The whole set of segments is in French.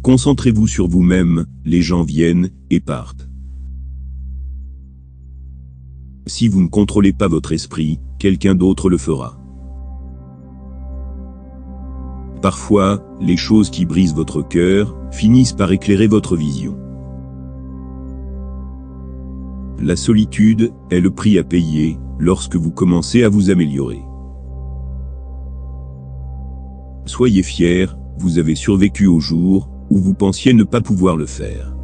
Concentrez-vous sur vous-même, les gens viennent et partent. Si vous ne contrôlez pas votre esprit, quelqu'un d'autre le fera. Parfois, les choses qui brisent votre cœur finissent par éclairer votre vision. La solitude est le prix à payer lorsque vous commencez à vous améliorer. Soyez fiers, vous avez survécu au jour où vous pensiez ne pas pouvoir le faire.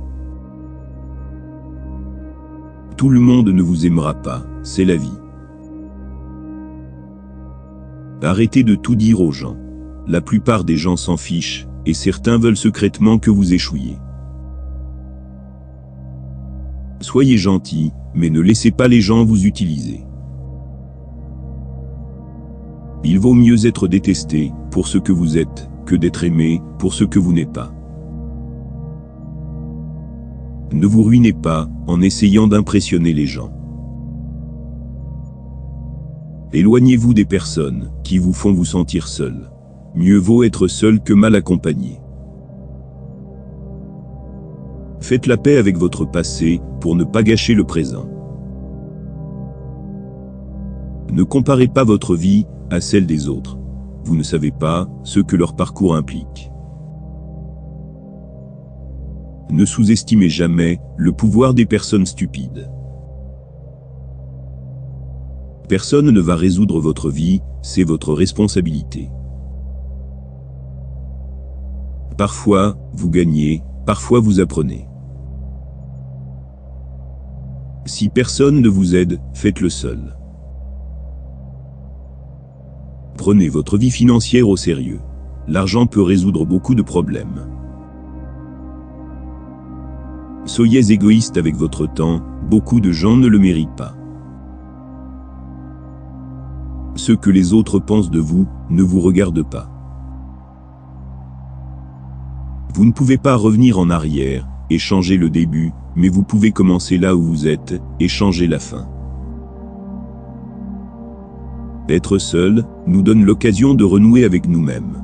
Tout le monde ne vous aimera pas, c'est la vie. Arrêtez de tout dire aux gens. La plupart des gens s'en fichent, et certains veulent secrètement que vous échouiez. Soyez gentils, mais ne laissez pas les gens vous utiliser. Il vaut mieux être détesté pour ce que vous êtes, que d'être aimé pour ce que vous n'êtes pas. Ne vous ruinez pas en essayant d'impressionner les gens. Éloignez-vous des personnes qui vous font vous sentir seul. Mieux vaut être seul que mal accompagné. Faites la paix avec votre passé pour ne pas gâcher le présent. Ne comparez pas votre vie à celle des autres. Vous ne savez pas ce que leur parcours implique. Ne sous-estimez jamais le pouvoir des personnes stupides. Personne ne va résoudre votre vie, c'est votre responsabilité. Parfois, vous gagnez, parfois vous apprenez. Si personne ne vous aide, faites-le seul. Prenez votre vie financière au sérieux. L'argent peut résoudre beaucoup de problèmes. Soyez égoïste avec votre temps, beaucoup de gens ne le méritent pas. Ce que les autres pensent de vous ne vous regarde pas. Vous ne pouvez pas revenir en arrière et changer le début, mais vous pouvez commencer là où vous êtes et changer la fin. Être seul nous donne l'occasion de renouer avec nous-mêmes.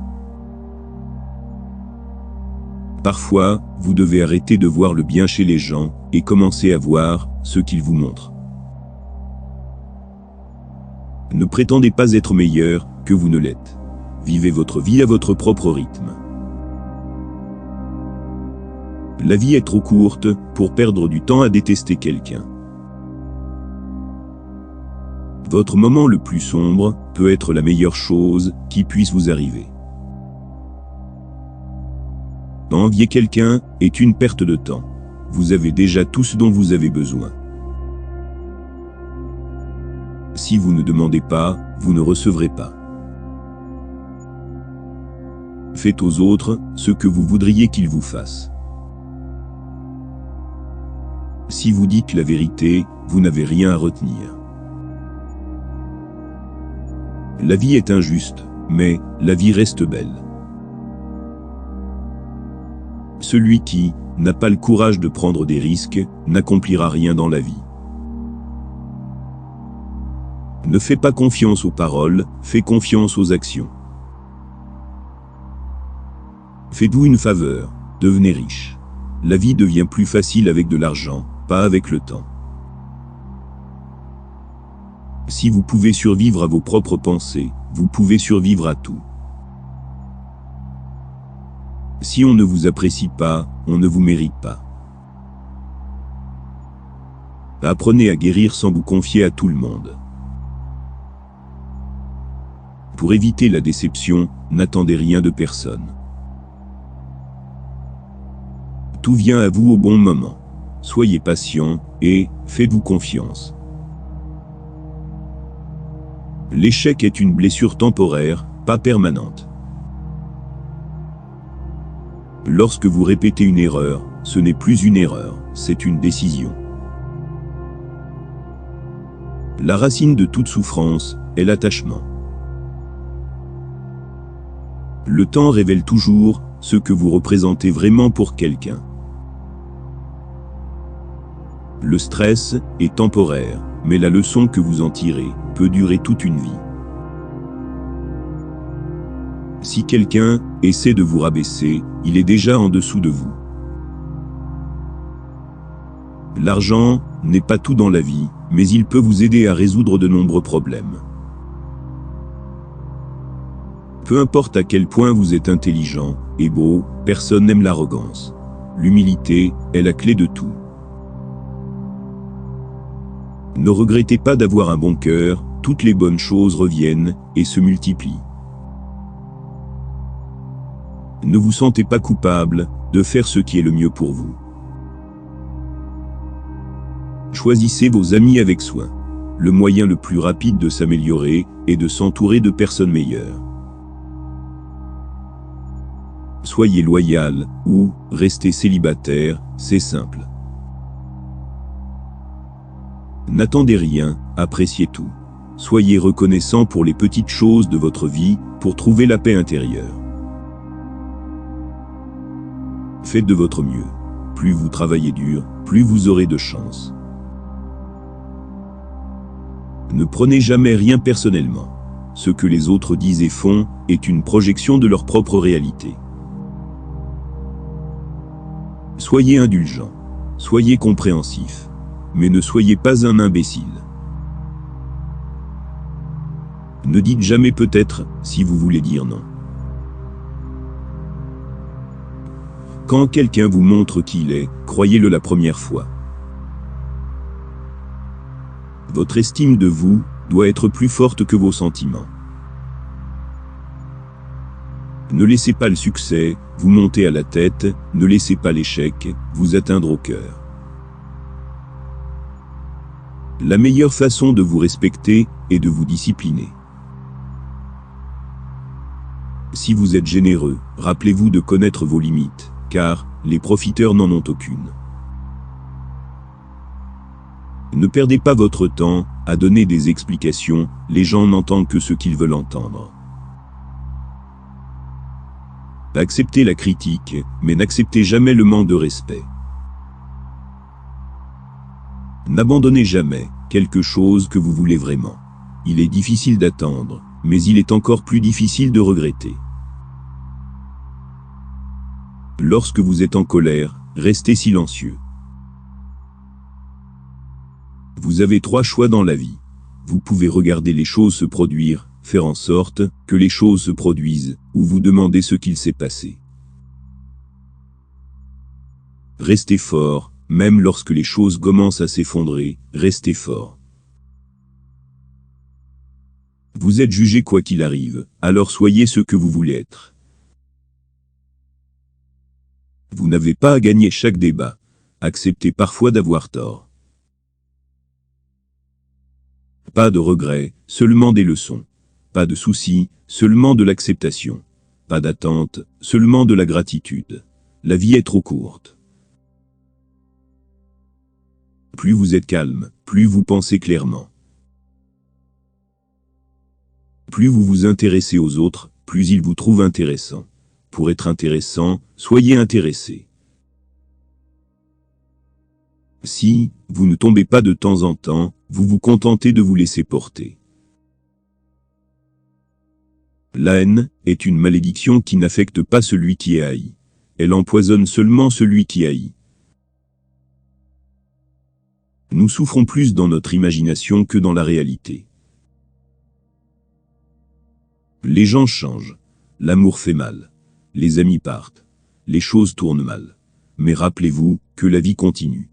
Parfois, vous devez arrêter de voir le bien chez les gens et commencer à voir ce qu'ils vous montrent. Ne prétendez pas être meilleur que vous ne l'êtes. Vivez votre vie à votre propre rythme. La vie est trop courte pour perdre du temps à détester quelqu'un. Votre moment le plus sombre peut être la meilleure chose qui puisse vous arriver. Envier quelqu'un est une perte de temps. Vous avez déjà tout ce dont vous avez besoin. Si vous ne demandez pas, vous ne recevrez pas. Faites aux autres ce que vous voudriez qu'ils vous fassent. Si vous dites la vérité, vous n'avez rien à retenir. La vie est injuste, mais la vie reste belle. Celui qui n'a pas le courage de prendre des risques n'accomplira rien dans la vie. Ne fais pas confiance aux paroles, fais confiance aux actions. Faites-vous une faveur, devenez riche. La vie devient plus facile avec de l'argent, pas avec le temps. Si vous pouvez survivre à vos propres pensées, vous pouvez survivre à tout. Si on ne vous apprécie pas, on ne vous mérite pas. Apprenez à guérir sans vous confier à tout le monde. Pour éviter la déception, n'attendez rien de personne. Tout vient à vous au bon moment. Soyez patient et faites-vous confiance. L'échec est une blessure temporaire, pas permanente. Lorsque vous répétez une erreur, ce n'est plus une erreur, c'est une décision. La racine de toute souffrance est l'attachement. Le temps révèle toujours ce que vous représentez vraiment pour quelqu'un. Le stress est temporaire, mais la leçon que vous en tirez peut durer toute une vie. Si quelqu'un essaie de vous rabaisser, il est déjà en dessous de vous. L'argent n'est pas tout dans la vie, mais il peut vous aider à résoudre de nombreux problèmes. Peu importe à quel point vous êtes intelligent et beau, personne n'aime l'arrogance. L'humilité est la clé de tout. Ne regrettez pas d'avoir un bon cœur, toutes les bonnes choses reviennent et se multiplient. Ne vous sentez pas coupable de faire ce qui est le mieux pour vous. Choisissez vos amis avec soin. Le moyen le plus rapide de s'améliorer est de s'entourer de personnes meilleures. Soyez loyal ou restez célibataire, c'est simple. N'attendez rien, appréciez tout. Soyez reconnaissant pour les petites choses de votre vie pour trouver la paix intérieure. Faites de votre mieux. Plus vous travaillez dur, plus vous aurez de chance. Ne prenez jamais rien personnellement. Ce que les autres disent et font est une projection de leur propre réalité. Soyez indulgent, soyez compréhensif, mais ne soyez pas un imbécile. Ne dites jamais peut-être si vous voulez dire non. Quand quelqu'un vous montre qui il est, croyez-le la première fois. Votre estime de vous doit être plus forte que vos sentiments. Ne laissez pas le succès vous monter à la tête, ne laissez pas l'échec vous atteindre au cœur. La meilleure façon de vous respecter est de vous discipliner. Si vous êtes généreux, rappelez-vous de connaître vos limites, car les profiteurs n'en ont aucune. Ne perdez pas votre temps à donner des explications, les gens n'entendent que ce qu'ils veulent entendre. Acceptez la critique, mais n'acceptez jamais le manque de respect. N'abandonnez jamais quelque chose que vous voulez vraiment. Il est difficile d'attendre, mais il est encore plus difficile de regretter. Lorsque vous êtes en colère, restez silencieux. Vous avez 3 choix dans la vie. Vous pouvez regarder les choses se produire, faire en sorte que les choses se produisent, ou vous demander ce qu'il s'est passé. Restez fort, même lorsque les choses commencent à s'effondrer, restez fort. Vous êtes jugé quoi qu'il arrive, alors soyez ce que vous voulez être. Vous n'avez pas à gagner chaque débat. Acceptez parfois d'avoir tort. Pas de regrets, seulement des leçons. Pas de soucis, seulement de l'acceptation. Pas d'attente, seulement de la gratitude. La vie est trop courte. Plus vous êtes calme, plus vous pensez clairement. Plus vous vous intéressez aux autres, plus ils vous trouvent intéressant. Pour être intéressant, soyez intéressé. Si vous ne tombez pas de temps en temps, vous vous contentez de vous laisser porter. La haine est une malédiction qui n'affecte pas celui qui est haï. Elle empoisonne seulement celui qui haït. Nous souffrons plus dans notre imagination que dans la réalité. Les gens changent. L'amour fait mal. Les amis partent. Les choses tournent mal. Mais rappelez-vous que la vie continue.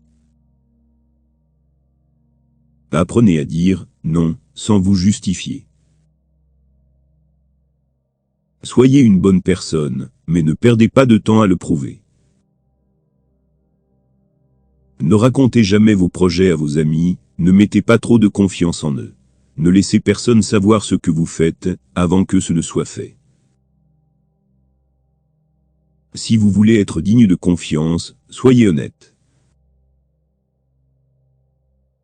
Apprenez à dire non sans vous justifier. Soyez une bonne personne, mais ne perdez pas de temps à le prouver. Ne racontez jamais vos projets à vos amis, ne mettez pas trop de confiance en eux. Ne laissez personne savoir ce que vous faites avant que ce ne soit fait. Si vous voulez être digne de confiance, soyez honnête.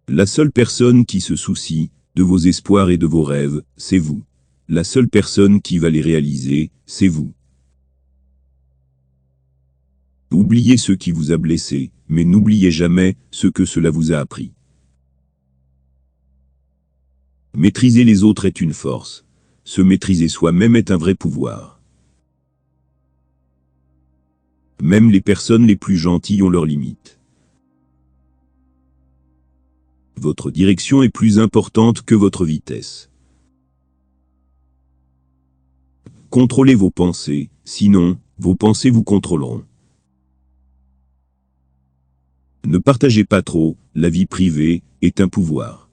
La seule personne qui se soucie de vos espoirs et de vos rêves, c'est vous. La seule personne qui va les réaliser, c'est vous. Oubliez ce qui vous a blessé, mais n'oubliez jamais ce que cela vous a appris. Maîtriser les autres est une force. Se maîtriser soi-même est un vrai pouvoir. Même les personnes les plus gentilles ont leurs limites. Votre direction est plus importante que votre vitesse. Contrôlez vos pensées, sinon, vos pensées vous contrôleront. Ne partagez pas trop, la vie privée est un pouvoir.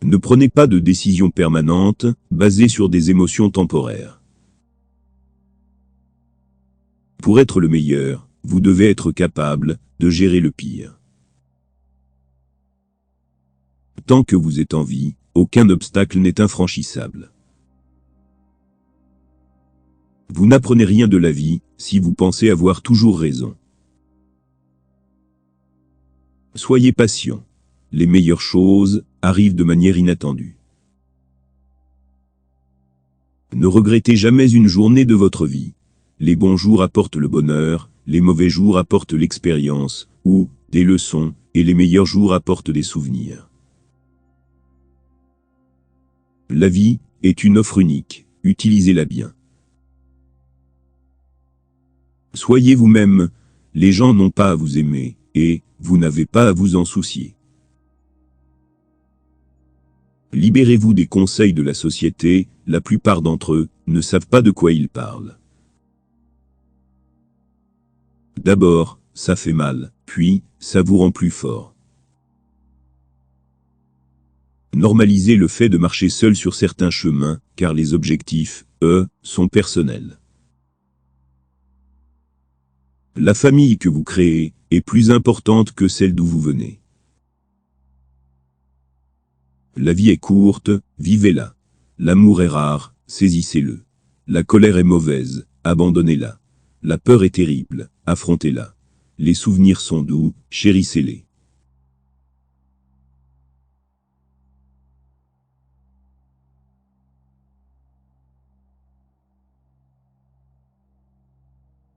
Ne prenez pas de décisions permanentes, basées sur des émotions temporaires. Pour être le meilleur, vous devez être capable de gérer le pire. Tant que vous êtes en vie, aucun obstacle n'est infranchissable. Vous n'apprenez rien de la vie si vous pensez avoir toujours raison. Soyez patient. Les meilleures choses arrivent de manière inattendue. Ne regrettez jamais une journée de votre vie. Les bons jours apportent le bonheur, les mauvais jours apportent l'expérience, ou des leçons, et les meilleurs jours apportent des souvenirs. La vie est une offre unique, utilisez-la bien. Soyez vous-même, les gens n'ont pas à vous aimer, et vous n'avez pas à vous en soucier. Libérez-vous des conseils de la société, la plupart d'entre eux ne savent pas de quoi ils parlent. D'abord, ça fait mal, puis, ça vous rend plus fort. Normalisez le fait de marcher seul sur certains chemins, car les objectifs, eux, sont personnels. La famille que vous créez est plus importante que celle d'où vous venez. La vie est courte, vivez-la. L'amour est rare, saisissez-le. La colère est mauvaise, abandonnez-la. La peur est terrible, affrontez-la. Les souvenirs sont doux, chérissez-les.